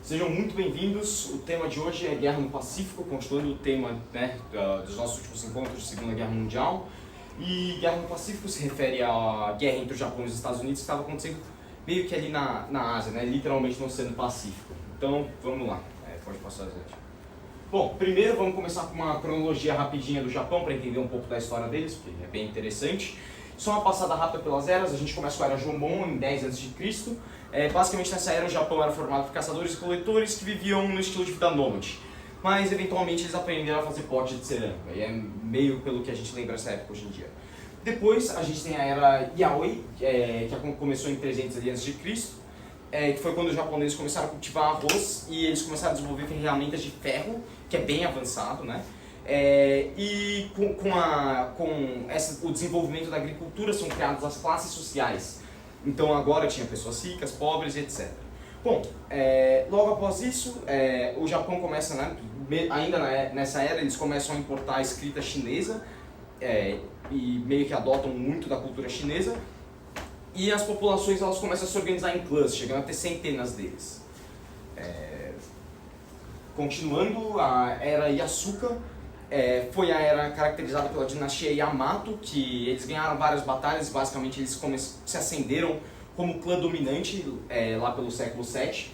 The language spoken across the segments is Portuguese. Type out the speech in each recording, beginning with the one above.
Sejam muito bem-vindos. O tema de hoje é Guerra no Pacífico, continuando o tema dos nossos últimos encontros de Segunda Guerra Mundial. E Guerra no Pacífico se refere à guerra entre o Japão e os Estados Unidos que estava acontecendo meio que ali na Ásia, literalmente no Oceano Pacífico. Então, vamos lá. Pode passar adiante. Bom, primeiro vamos começar com uma cronologia rapidinha do Japão para entender um pouco da história deles, porque é bem interessante. Só uma passada rápida pelas eras, a gente começa com a Era Jomon em 10 a.C. Basicamente nessa era o Japão era formado por caçadores e coletores que viviam no estilo de vida nômade. Mas eventualmente eles aprenderam a fazer pote de cerâmica, e é meio pelo que a gente lembra essa época hoje em dia. Depois a gente tem a Era Yaoi, que começou em 300 a.C., que foi quando os japoneses começaram a cultivar arroz e eles começaram a desenvolver ferramentas de ferro, que é bem avançado, né? E o desenvolvimento da agricultura são criadas as classes sociais. Então agora tinha pessoas ricas, pobres, etc. Bom, logo após isso, o Japão começa, ainda nessa era, eles começam a importar a escrita chinesa e meio que adotam muito da cultura chinesa. E as populações elas começam a se organizar em clãs, chegando a ter centenas deles. Continuando, a Era Yasuka foi a era caracterizada pela dinastia Yamato, que eles ganharam várias batalhas, basicamente eles se ascenderam como clã dominante lá pelo século VII.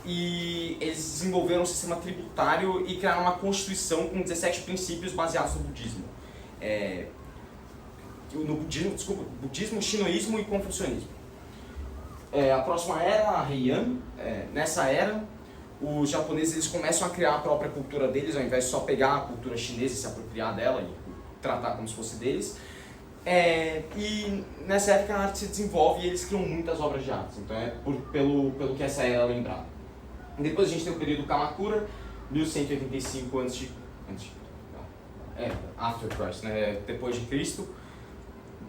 E eles desenvolveram um sistema tributário e criaram uma constituição com 17 princípios baseados no budismo. Budismo, shintoísmo e confucionismo. A próxima era, a Heian. Nessa era, os japoneses eles começam a criar a própria cultura deles, ao invés de só pegar a cultura chinesa e se apropriar dela e tratar como se fosse deles. E nessa época a arte se desenvolve e eles criam muitas obras de arte, então pelo que essa era é lembrada. Depois a gente tem o período Kamakura, 1185 after Christ, depois de Cristo.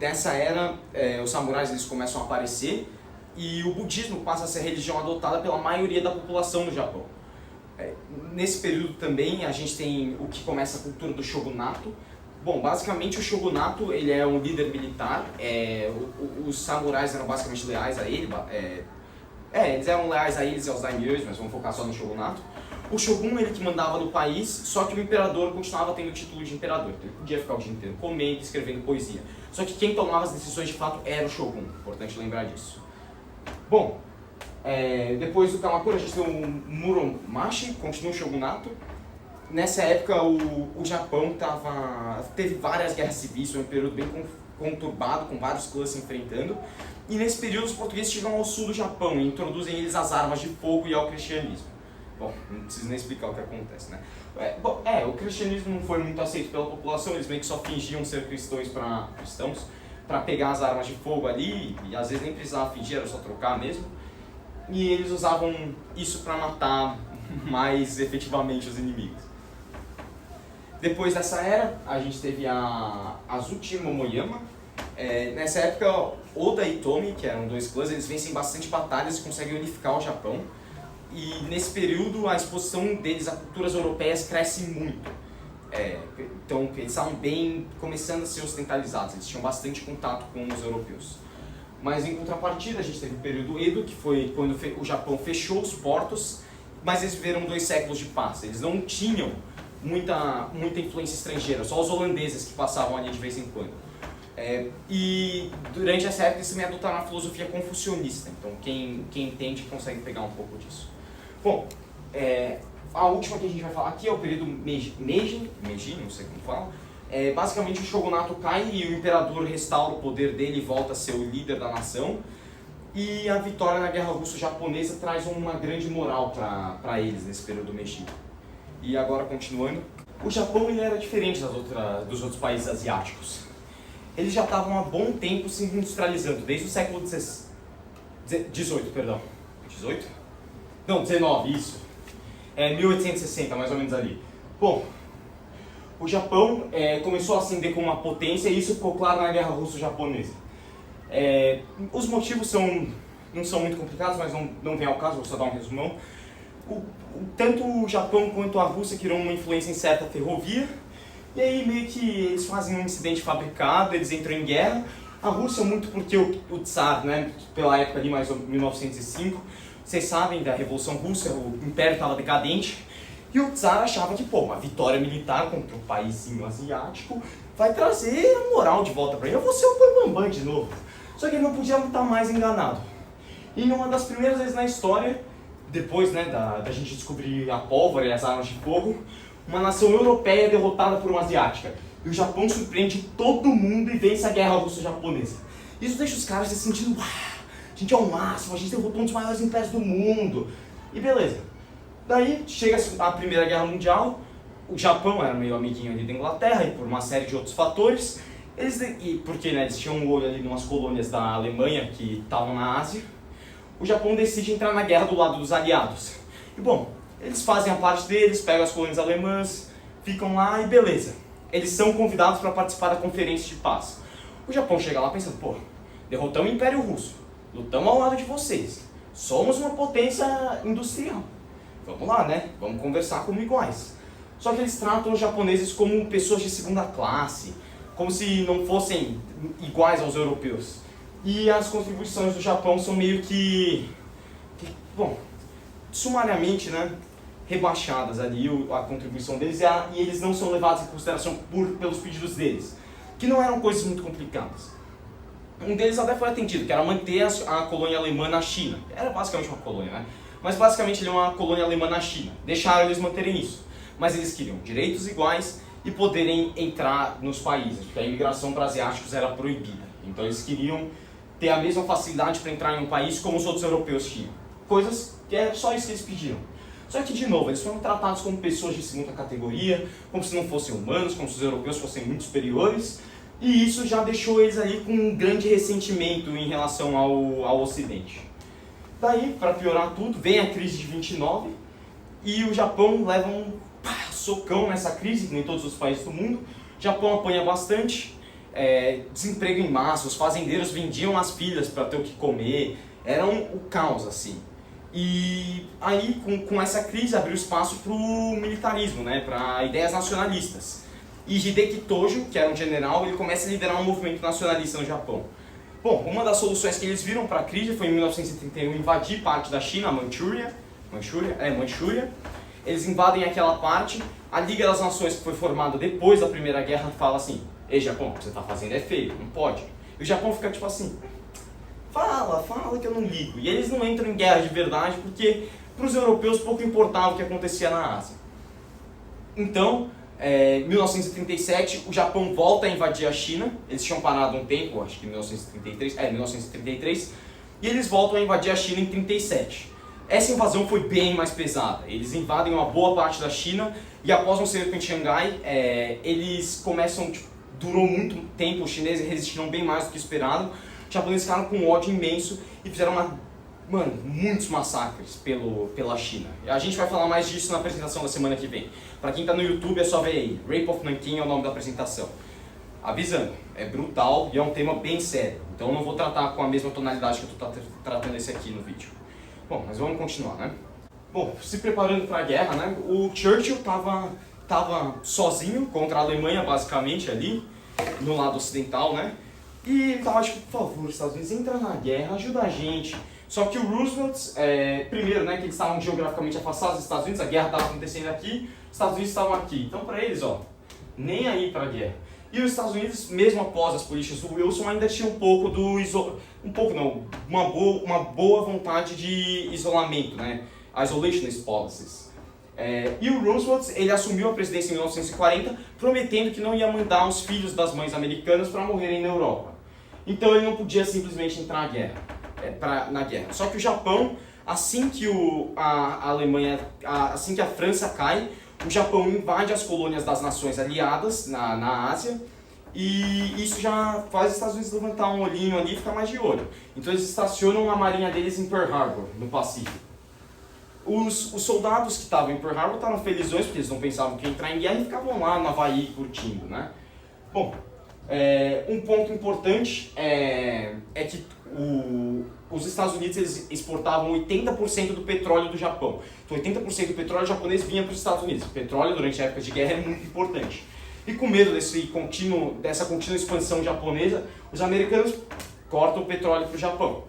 Nessa era, os samurais eles começam a aparecer e o budismo passa a ser a religião adotada pela maioria da população do Japão. Nesse período também a gente tem o que começa a cultura do shogunato. Bom, basicamente o shogunato ele é um líder militar, os samurais eram basicamente leais a ele, eles eram leais a eles e aos daimyos, mas vamos focar só no shogunato. O shogun ele que mandava no país, só que o imperador continuava tendo o título de imperador, então ele podia ficar o dia inteiro comendo e escrevendo poesia. Só que quem tomava as decisões de fato era o shogun, importante lembrar disso. Bom, depois do Kamakura a gente tem o Muromachi, continua o shogunato. Nessa época o Japão teve várias guerras civis, foi um período bem conturbado, com vários clãs se enfrentando. E nesse período os portugueses chegam ao sul do Japão e introduzem eles às armas de fogo e ao cristianismo. Bom, não preciso nem explicar o que acontece, né? O cristianismo não foi muito aceito pela população, eles meio que só fingiam ser cristãos para pegar as armas de fogo ali, e às vezes nem precisava fingir, era só trocar mesmo. E eles usavam isso para matar mais efetivamente os inimigos. Depois dessa era, a gente teve a Azuchi Momoyama. Nessa época, Oda e Tomi, que eram dois clãs, eles vencem bastante batalhas e conseguem unificar o Japão. E nesse período, a exposição deles a culturas europeias cresce muito. Então, eles estavam começando a ser ocidentalizados, eles tinham bastante contato com os europeus. Mas em contrapartida, a gente teve o período Edo, que foi quando o Japão fechou os portos, mas eles viveram 2 séculos de paz. Eles não tinham muita influência estrangeira, só os holandeses que passavam ali de vez em quando. E durante essa época eles também adotaram a filosofia confucionista, então quem entende consegue pegar um pouco disso. Bom, a última que a gente vai falar aqui é o período Meiji, não sei como fala. Basicamente o shogunato cai e o imperador restaura o poder dele e volta a ser o líder da nação. E a vitória na Guerra Russo-Japonesa traz uma grande moral para eles nesse período Meiji. E agora, continuando, o Japão ele era diferente dos outros países asiáticos. Eles já estavam há bom tempo se industrializando, desde o século XVIII, perdão. 18? Não, 19, isso. 1860, mais ou menos ali. Bom, o Japão começou a ascender como uma potência e isso ficou claro na Guerra Russo-Japonesa. Os motivos não são muito complicados, mas não vem ao caso, vou só dar um resumão. Tanto o Japão quanto a Rússia criam uma influência em certa ferrovia, e aí meio que eles fazem um incidente fabricado, eles entram em guerra. A Rússia muito porque o Tsar, pela época ali, mais ou menos 1905, Vocês sabem da Revolução Russa, o Império estava decadente, e o Tsar achava que, pô, uma vitória militar contra um paísinho asiático vai trazer a moral de volta para ele. Eu vou ser o Bambambam de novo. Só que ele não podia estar mais enganado. E em uma das primeiras vezes na história, depois, né, da gente descobrir a pólvora e as armas de fogo, uma nação europeia é derrotada por uma asiática. E o Japão surpreende todo mundo e vence a guerra russo-japonesa. Isso deixa os caras se sentindo, a gente é o máximo, a gente derrotou um dos maiores impérios do mundo. E beleza. Daí chega a Primeira Guerra Mundial, o Japão era meio amiguinho ali da Inglaterra e por uma série de outros fatores, porque né, eles tinham um olho ali em umas colônias da Alemanha que estavam na Ásia, o Japão decide entrar na guerra do lado dos aliados. E bom, eles fazem a parte deles, pegam as colônias alemãs, ficam lá e beleza. Eles são convidados para participar da Conferência de Paz. O Japão chega lá pensando, pô, derrotamos o Império Russo, lutamos ao lado de vocês, somos uma potência industrial. Vamos lá, né? Vamos conversar como iguais. Só que eles tratam os japoneses como pessoas de segunda classe, como se não fossem iguais aos europeus. E as contribuições do Japão são meio que bom, sumariamente, né, rebaixadas ali, a contribuição deles, e eles não são levados em consideração pelos pedidos deles, que não eram coisas muito complicadas. Um deles até foi atendido, que era manter a colônia alemã na China. Era basicamente uma colônia, né? Mas basicamente ele é uma colônia alemã na China. Deixaram eles manterem isso. Mas eles queriam direitos iguais e poderem entrar nos países, porque a imigração para asiáticos era proibida. Então eles queriam ter a mesma facilidade para entrar em um país como os outros europeus tinham. Coisas que é só isso que eles pediam. Só que, de novo, eles foram tratados como pessoas de segunda categoria, como se não fossem humanos, como se os europeus fossem muito superiores, e isso já deixou eles ali com um grande ressentimento em relação ao Ocidente. Daí, para piorar tudo, vem a crise de 29 e o Japão leva um socão nessa crise, que nem todos os países do mundo. O Japão apanha bastante, desemprego em massa, os fazendeiros vendiam as filhas para ter o que comer, era o caos assim. E aí, com essa crise, abriu espaço para o militarismo, né, para ideias nacionalistas. E Hideki Tojo, que era um general, ele começa a liderar um movimento nacionalista no Japão. Bom, uma das soluções que eles viram para a crise foi em 1931 invadir parte da China, a Manchúria. Eles invadem aquela parte, a Liga das Nações, que foi formada depois da Primeira Guerra, fala assim: ei Japão, o que você está fazendo é feio, não pode. E o Japão fica tipo assim: fala que eu não ligo. E eles não entram em guerra de verdade porque para os europeus pouco importava o que acontecia na Ásia. Então, em 1937, o Japão volta a invadir a China. Eles tinham parado um tempo, acho que em 1933, e eles voltam a invadir a China em 1937. Essa invasão foi bem mais pesada. Eles invadem uma boa parte da China e após um cerco em Xangai, eles começam, durou muito tempo, os chineses resistiram bem mais do que esperado. Os japoneses ficaram com um ódio imenso e fizeram muitos massacres pela China. A gente vai falar mais disso na apresentação da semana que vem. Para quem está no YouTube é só ver aí, Rape of Nanking é o nome da apresentação. Avisando, é brutal e é um tema bem sério, então eu não vou tratar com a mesma tonalidade que eu estou tratando esse aqui no vídeo. Bom, mas vamos continuar, né? Bom, se preparando para a guerra, né? O Churchill tava sozinho contra a Alemanha, basicamente, ali, no lado ocidental, né? E ele tava tipo, por favor, Estados Unidos, entra na guerra, ajuda a gente. Só que o Roosevelt, primeiro, né, que eles estavam geograficamente afastados dos Estados Unidos, a guerra estava acontecendo aqui, os Estados Unidos estavam aqui. Então, para eles, ó, nem aí para a guerra. E os Estados Unidos, mesmo após as políticas do Wilson, ainda tinha um pouco uma boa vontade de isolamento, né? Isolationist policies. E o Roosevelt, ele assumiu a presidência em 1940, prometendo que não ia mandar os filhos das mães americanas para morrerem na Europa. Então ele não podia simplesmente entrar na guerra. Só que o Japão, assim que assim que a França cai, o Japão invade as colônias das nações aliadas na Ásia, e isso já faz os Estados Unidos levantar um olhinho ali e ficar mais de olho. Então eles estacionam a marinha deles em Pearl Harbor, no Pacífico. Os soldados que estavam em Pearl Harbor estavam felizões, porque eles não pensavam que ia entrar em guerra e ficavam lá no Havaí curtindo, né? Bom, um ponto importante é que os Estados Unidos eles exportavam 80% do petróleo do Japão. Então 80% do petróleo japonês vinha para os Estados Unidos. O petróleo durante a época de guerra é muito importante. E com medo dessa contínua expansão japonesa, os americanos cortam o petróleo para o Japão.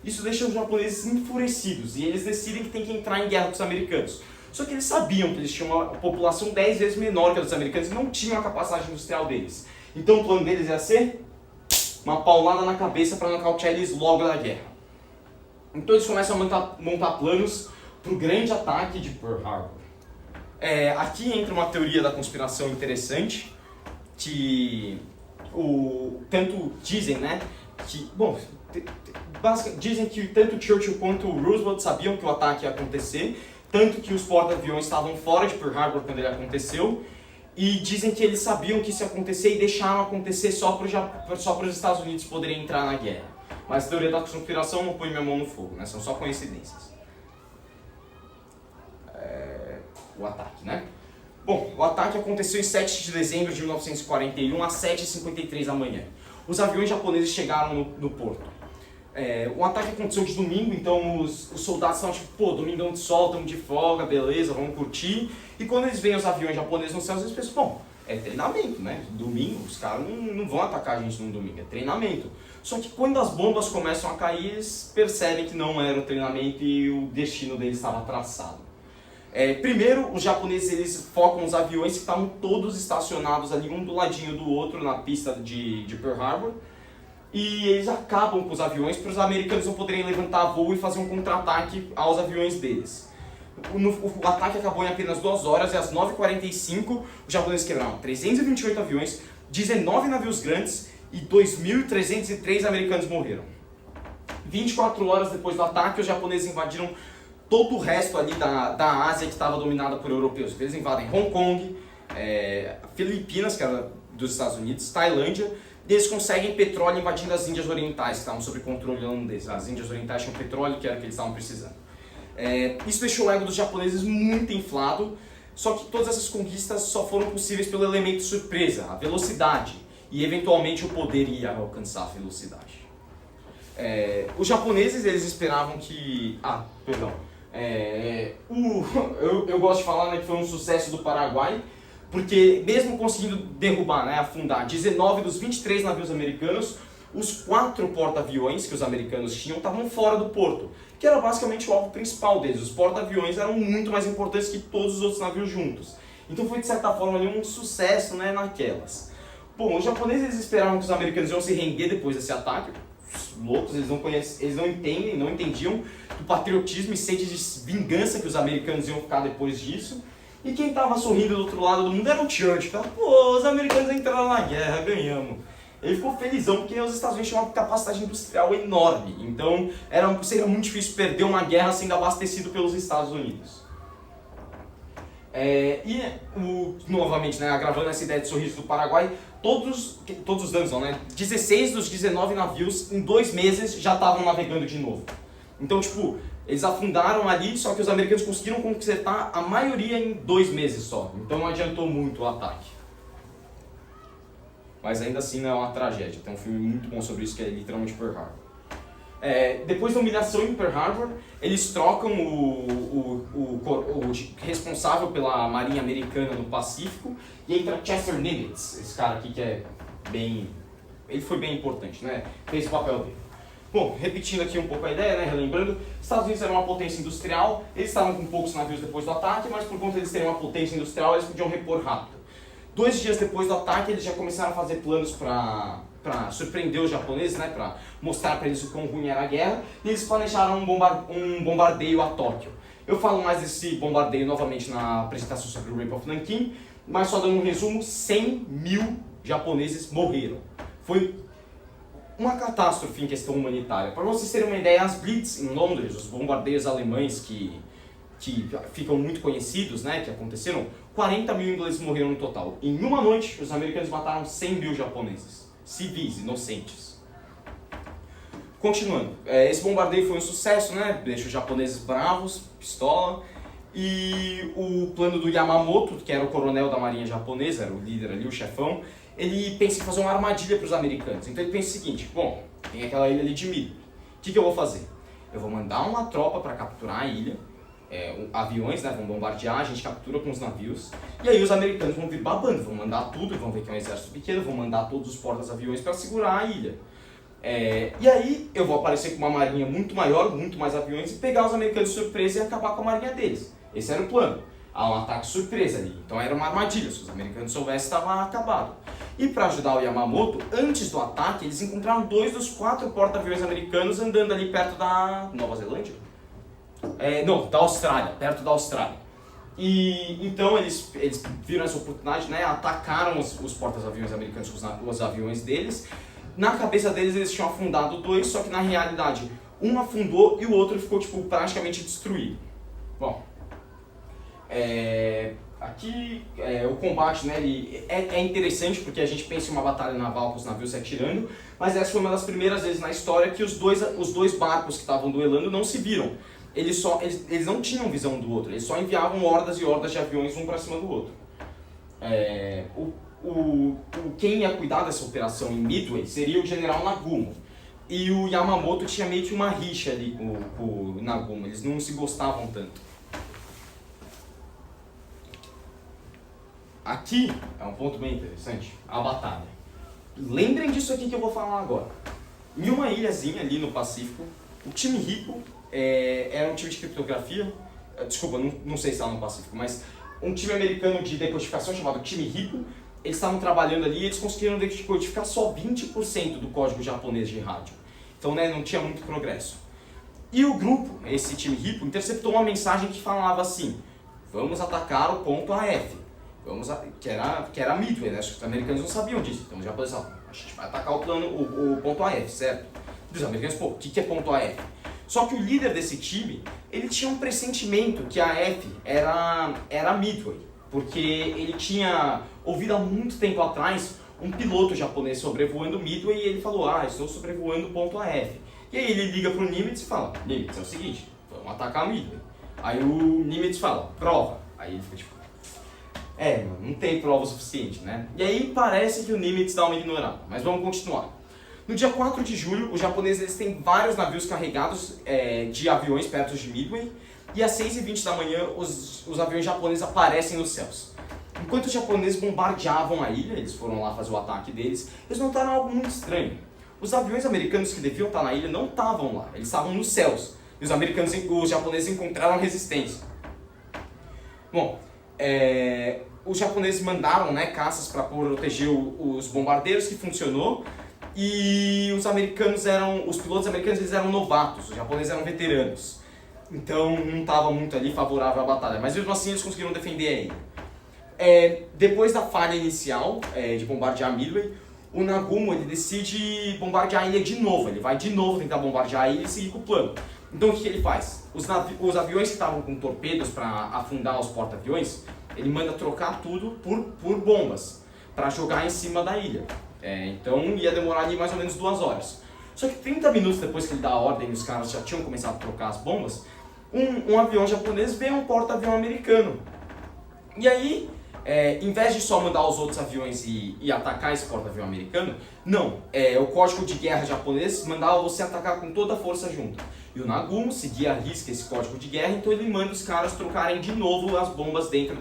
Isso deixa os japoneses enfurecidos e eles decidem que tem que entrar em guerra com os americanos. Só que eles sabiam que eles tinham uma população 10 vezes menor que a dos americanos e não tinham a capacidade industrial deles. Então o plano deles ia ser uma paulada na cabeça para nocautear eles logo da guerra. Então eles começam a montar planos para o grande ataque de Pearl Harbor. Aqui entra uma teoria da conspiração interessante, que tanto dizem, né, que, bom, dizem que tanto Churchill quanto Roosevelt sabiam que o ataque ia acontecer, tanto que os porta-aviões estavam fora de Pearl Harbor quando ele aconteceu, e dizem que eles sabiam que isso ia acontecer e deixaram acontecer só para os Estados Unidos poderem entrar na guerra. Mas a teoria da conspiração não põe minha mão no fogo, né? São só coincidências. O ataque, né? Bom, o ataque aconteceu em 7 de dezembro de 1941, às 7h53 da manhã. Os aviões japoneses chegaram no porto. O ataque aconteceu de domingo, então os soldados estavam tipo, pô, domingão de sol, estamos de folga, beleza, vamos curtir. E quando eles veem os aviões japoneses no céu, eles pensam, bom, é treinamento, né? Domingo, os caras não vão atacar a gente num domingo, é treinamento. Só que quando as bombas começam a cair, eles percebem que não era um treinamento e o destino deles estava traçado. Primeiro, os japoneses eles focam os aviões que estavam todos estacionados ali, um do ladinho do outro, na pista de Pearl Harbor. E eles acabam com os aviões para os americanos não poderem levantar voo e fazer um contra-ataque aos aviões deles. O ataque acabou em apenas 2 horas e às 9h45 os japoneses quebraram 328 aviões, 19 navios grandes e 2.303 americanos morreram. 24 horas depois do ataque, os japoneses invadiram todo o resto ali da Ásia que estava dominada por europeus. Eles invadem Hong Kong, Filipinas, que era dos Estados Unidos, Tailândia, e eles conseguem petróleo invadindo as Índias Orientais, que estavam sob controle holandês. As Índias Orientais tinham petróleo, que era o que eles estavam precisando. Isso deixou o ego dos japoneses muito inflado, só que todas essas conquistas só foram possíveis pelo elemento surpresa, a velocidade, e eventualmente o poder ia alcançar a velocidade. Os japoneses eles esperavam que... eu gosto de falar, né, que foi um sucesso do Paraguai, porque mesmo conseguindo derrubar, né, afundar 19 dos 23 navios americanos, os 4 porta-aviões que os americanos tinham estavam fora do porto, que era basicamente o alvo principal deles. Os porta-aviões eram muito mais importantes que todos os outros navios juntos. Então foi de certa forma ali um sucesso, né, naquelas. Bom, os japoneses esperavam que os americanos iam se render depois desse ataque. Os loucos, eles não entendiam do patriotismo e sede de vingança que os americanos iam ficar depois disso. E quem estava sorrindo do outro lado do mundo era o Churchill. Falava, pô, os americanos entraram na guerra, ganhamos. Ele ficou felizão porque os Estados Unidos tinham uma capacidade industrial enorme. Então seria muito difícil perder uma guerra sendo abastecido pelos Estados Unidos. Novamente, né, agravando essa ideia de sorriso do Paraguai, todos os danos, né, 16 dos 19 navios em 2 meses já estavam navegando de novo. Então, tipo, eles afundaram ali, só que os americanos conseguiram consertar a maioria em 2 meses só. Então não adiantou muito o ataque. Mas ainda assim não é uma tragédia. Tem um filme muito bom sobre isso que é literalmente Pearl Harbor. Depois da humilhação em Pearl Harbor, eles trocam o responsável pela Marinha Americana no Pacífico e entra Chester Nimitz, esse cara aqui que é bem... Ele foi bem importante, né? Fez o papel dele. Bom, repetindo aqui um pouco a ideia, né? Relembrando, Estados Unidos era uma potência industrial, eles estavam com poucos navios depois do ataque, mas por conta de eles terem uma potência industrial, eles podiam repor rápido. 2 dias depois do ataque, eles já começaram a fazer planos para surpreender os japoneses, né, para mostrar para eles o quão ruim era a guerra, e eles planejaram um bombardeio a Tóquio. Eu falo mais desse bombardeio novamente na apresentação sobre o Rape of Nanking, mas só dando um resumo, 100 mil japoneses morreram. Foi uma catástrofe em questão humanitária. Para vocês terem uma ideia, as Blitz em Londres, os bombardeios alemães que ficam muito conhecidos, né, que aconteceram, 40 mil ingleses morreram no total. Em uma noite, os americanos mataram 100 mil japoneses. Civis, inocentes. Continuando, esse bombardeio foi um sucesso, né? Deixa os japoneses bravos, pistola. E o plano do Yamamoto, que era o coronel da marinha japonesa, era o líder ali, o chefão, ele pensa em fazer uma armadilha para os americanos. Então ele pensa o seguinte, bom, tem aquela ilha ali de Midway. O que eu vou fazer? Eu vou mandar uma tropa para capturar a ilha. Aviões, né, vão bombardear, a gente captura com os navios, e aí os americanos vão vir babando, vão mandar tudo, vão ver que é um exército pequeno, vão mandar todos os portas-aviões para segurar a ilha. E aí eu vou aparecer com uma marinha muito maior, muito mais aviões, e pegar os americanos de surpresa e acabar com a marinha deles. Esse era o plano. Há um ataque surpresa ali. Então era uma armadilha. Se os americanos soubessem, estava acabado. E para ajudar o Yamamoto, antes do ataque, eles encontraram 2 dos 4 porta-aviões americanos andando ali perto da Nova Zelândia? Não, da Austrália, perto da Austrália. E então eles viram essa oportunidade, né, atacaram os porta-aviões americanos com os aviões deles. Na cabeça deles eles tinham afundado 2, só que na realidade um afundou e o outro ficou tipo, praticamente destruído. Bom, aqui o combate, né, ele é interessante porque a gente pensa em uma batalha naval com os navios se atirando, mas essa foi uma das primeiras vezes na história que os dois barcos que estavam duelando não se viram. Eles não tinham visão do outro, eles só enviavam hordas e hordas de aviões um para cima do outro. Quem ia cuidar dessa operação em Midway seria o general Nagumo. E o Yamamoto tinha meio que uma rixa ali com o Nagumo, eles não se gostavam tanto. Aqui é um ponto bem interessante, a batalha. Lembrem disso aqui que eu vou falar agora. Em uma ilhazinha ali no Pacífico, o time Hippo era um time de criptografia, desculpa, não sei se estava no Pacífico, mas um time americano de decodificação chamado time Hippo, eles estavam trabalhando ali e eles conseguiram decodificar só 20% do código japonês de rádio. Então, né, não tinha muito progresso. E o grupo, esse time Hippo, interceptou uma mensagem que falava assim: vamos atacar o ponto AF. Que era Midway, né? Os americanos não sabiam disso. Então os japoneses falaram: a gente vai atacar o ponto AF, certo? E os americanos, pô, o que é ponto AF? Só que o líder desse time, ele tinha um pressentimento que a AF era Midway, porque ele tinha ouvido há muito tempo atrás um piloto japonês sobrevoando Midway e ele falou: estou sobrevoando o ponto AF. E aí ele liga pro Nimitz e fala: Nimitz, é o seguinte, vamos atacar Midway. Aí o Nimitz fala: prova. Aí ele fica tipo: não tem prova o suficiente, né? E aí parece que o Nimitz dá uma ignorada, mas vamos continuar. No dia 4 de julho, os japoneses eles têm vários navios carregados de aviões perto de Midway, e às 6h20 da manhã os aviões japoneses aparecem nos céus. Enquanto os japoneses bombardeavam a ilha, eles foram lá fazer o ataque deles, eles notaram algo muito estranho. Os aviões americanos que deviam estar na ilha não estavam lá, eles estavam nos céus, e os japoneses encontraram resistência. Bom, os japoneses mandaram, né, caças para proteger os bombardeiros, que funcionou. E os pilotos americanos eles eram novatos, os japoneses eram veteranos. Então não estava muito ali favorável à batalha, mas mesmo assim eles conseguiram defender a ilha. Depois da falha inicial de bombardear Midway, o Nagumo ele decide bombardear a ilha de novo, ele vai de novo tentar bombardear a ilha e seguir com o plano. Então o que ele faz? Os aviões que estavam com torpedos para afundar os porta-aviões, ele manda trocar tudo por bombas, para jogar em cima da ilha. Então ia demorar ali mais ou menos 2 horas. Só que 30 minutos depois que ele dá a ordem e os caras já tinham começado a trocar as bombas, um avião japonês vê um porta-avião americano. E aí, em vez de só mandar os outros aviões e atacar esse porta-avião americano, não. O código de guerra japonês mandava você atacar com toda a força junto. E o Nagumo seguia à risca esse código de guerra, então ele manda os caras trocarem de novo as bombas dentro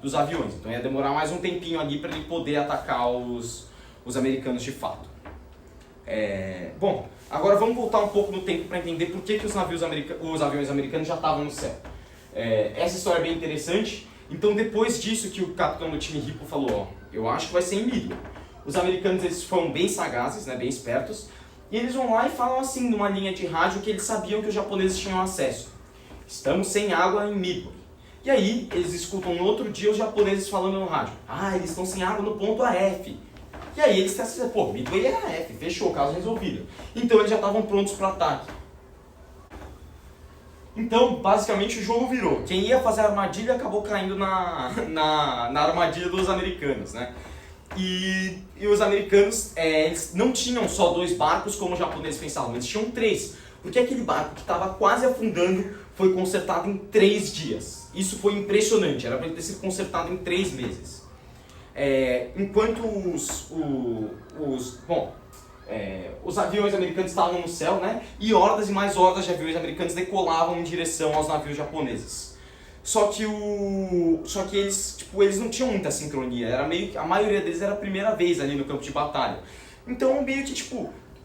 dos aviões. Então ia demorar mais um tempinho ali para ele poder atacar os americanos de fato. Bom, agora vamos voltar um pouco no tempo para entender por que os aviões americanos já estavam no céu. Essa história é bem interessante. Então depois disso que o capitão do time Hippo falou: eu acho que vai ser em Midway. Os americanos eles foram bem sagazes, né, bem espertos, e eles vão lá e falam assim numa linha de rádio que eles sabiam que os japoneses tinham acesso: estamos sem água em Midway. E aí eles escutam no outro dia os japoneses falando no rádio: eles estão sem água no ponto AF. E aí eles pensam: pô, Midway é AF, fechou, caso resolvido. Então eles já estavam prontos para ataque. Então, basicamente, o jogo virou. Quem ia fazer a armadilha acabou caindo na armadilha dos americanos, né? E os americanos, eles não tinham só 2 barcos como os japoneses pensavam, eles tinham 3. Porque aquele barco que estava quase afundando foi consertado em 3 dias. Isso foi impressionante, era para ele ter sido consertado em 3 meses. Enquanto os aviões americanos estavam no céu, né? E hordas e mais hordas de aviões americanos decolavam em direção aos navios japoneses. Só que eles não tinham muita sincronia, a maioria deles era a primeira vez ali no campo de batalha. Então meio que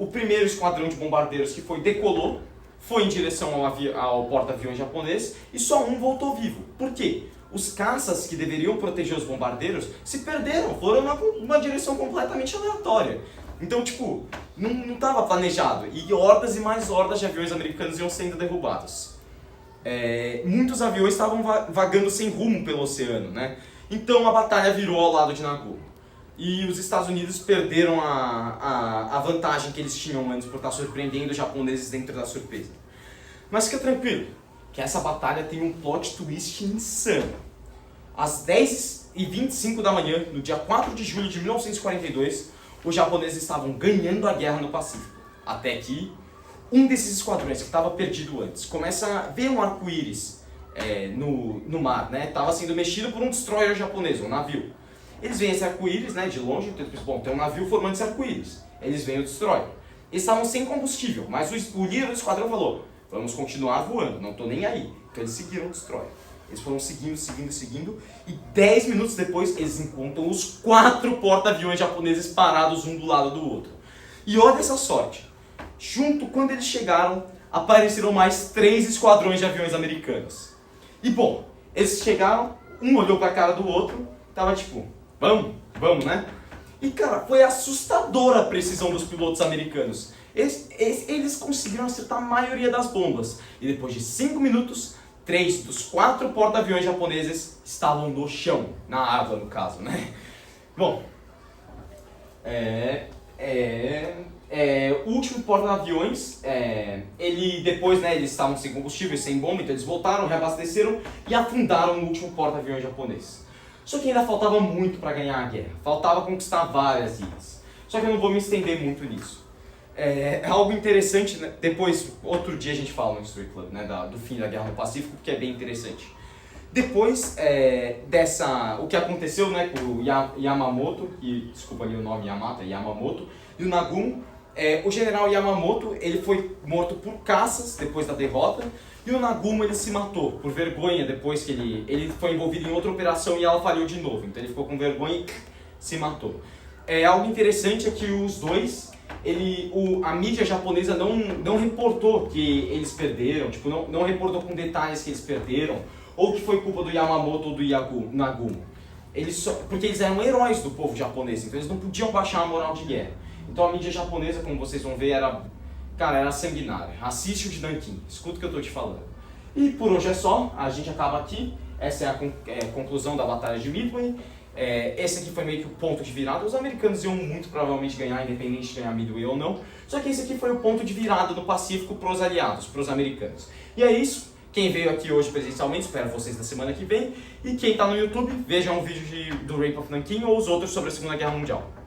o primeiro esquadrão de bombardeiros que decolou, foi em direção ao porta-aviões japonês e só um voltou vivo. Por quê? Os caças que deveriam proteger os bombardeiros se perderam, foram numa direção completamente aleatória. Então, tipo, não estava planejado. E hordas e mais hordas de aviões americanos iam sendo derrubados. Muitos aviões estavam vagando sem rumo pelo oceano, né? Então a batalha virou ao lado de Nagumo. E os Estados Unidos perderam a vantagem que eles tinham antes por estar surpreendendo os japoneses dentro da surpresa. Mas fica tranquilo, que essa batalha tem um plot twist insano. Às 10h25 da manhã, no dia 4 de julho de 1942, os japoneses estavam ganhando a guerra no Pacífico. Até que um desses esquadrões, que estava perdido antes, começa a ver um arco-íris no mar, né? Estava sendo mexido por um destroyer japonês, um navio. Eles veem esse arco-íris, né, de longe, então eles pensam, bom, tem um navio formando esse arco-íris. Eles veem o destroyer. Eles estavam sem combustível, mas o líder do esquadrão falou, vamos continuar voando, não estou nem aí. Então eles seguiram o destroyer. Eles foram seguindo, e 10 minutos depois eles encontram os 4 porta-aviões japoneses parados um do lado do outro. E olha essa sorte, quando eles chegaram, apareceram mais 3 esquadrões de aviões americanos. E bom, eles chegaram, um olhou para a cara do outro, tava tipo, vamos, né? E cara, foi assustadora a precisão dos pilotos americanos. Eles conseguiram acertar a maioria das bombas. E depois de 5 minutos, 3 dos 4 porta-aviões japoneses estavam no chão, na água no caso, né? Bom, o último porta-aviões, depois, né, eles estavam sem combustível, sem bomba, então eles voltaram, reabasteceram e afundaram no último porta-aviões japonês. Só que ainda faltava muito para ganhar a guerra, faltava conquistar várias ilhas. Só que eu não vou me estender muito nisso. É algo interessante, né? Depois, outro dia a gente fala no History Club, né, do fim da Guerra no Pacífico, porque é bem interessante. Depois o que aconteceu, né, com o Yamamoto, desculpa ali o nome Yamamoto, e o Nagumo, o general Yamamoto ele foi morto por caças depois da derrota, e o Nagumo ele se matou por vergonha depois que ele foi envolvido em outra operação e ela falhou de novo, então ele ficou com vergonha e se matou. Algo interessante é que os dois, a mídia japonesa não reportou que eles perderam, tipo, não reportou com detalhes que eles perderam, ou que foi culpa do Yamamoto ou do Nagumo. Porque eles eram heróis do povo japonês, então eles não podiam baixar a moral de guerra. Então a mídia japonesa, como vocês vão ver, era sanguinária. Assiste o de Nanquim, escuta o que eu estou te falando. E por hoje é só, a gente acaba aqui. Essa é a conclusão da Batalha de Midway. Esse aqui foi meio que o ponto de virada. Os americanos iam muito provavelmente ganhar, independente de ganhar Midway ou não. Só que esse aqui foi o ponto de virada do Pacífico para os aliados, para os americanos. E é isso. Quem veio aqui hoje presencialmente, espero vocês na semana que vem. E quem está no YouTube, veja um vídeo do Rape of Nanking ou os outros sobre a Segunda Guerra Mundial.